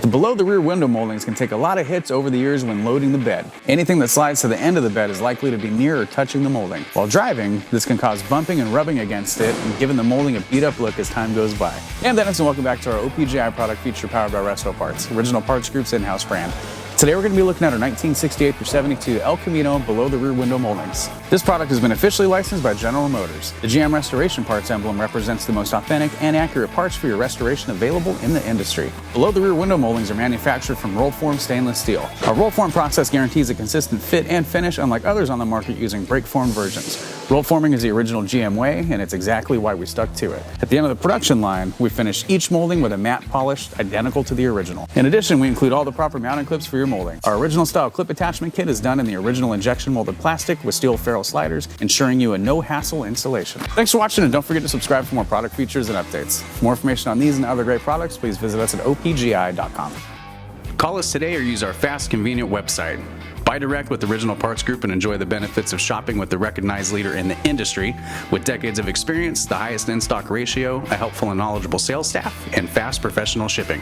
The below the rear window moldings can take a lot of hits over the years when loading the bed. Anything that slides to the end of the bed is likely to be near or touching the molding. While driving, this can cause bumping and rubbing against it and giving the molding a beat up look as time goes by. I'm Dennis and welcome back to our OPGI product feature powered by Resto Parts, Original Parts Group's in-house brand. Today we're going to be looking at our 1968 through 72 El Camino below the rear window moldings. This product has been officially licensed by General Motors. The GM Restoration Parts emblem represents the most authentic and accurate parts for your restoration available in the industry. Below the rear window moldings are manufactured from roll form stainless steel. Our roll form process guarantees a consistent fit and finish unlike others on the market using break form versions. Roll forming is the original GM way and it's exactly why we stuck to it. At the end of the production line, we finish each molding with a matte polish identical to the original. In addition, we include all the proper mounting clips for your molding. Our original style clip attachment kit is done in the original injection molded plastic with steel ferrule sliders, ensuring you a no-hassle installation. Thanks for watching and don't forget to subscribe for more product features and updates. For more information on these and other great products, please visit us at opgi.com. Call us today or use our fast, convenient website. Buy direct with Original Parts Group and enjoy the benefits of shopping with the recognized leader in the industry with decades of experience, the highest in-stock ratio, a helpful and knowledgeable sales staff, and fast professional shipping.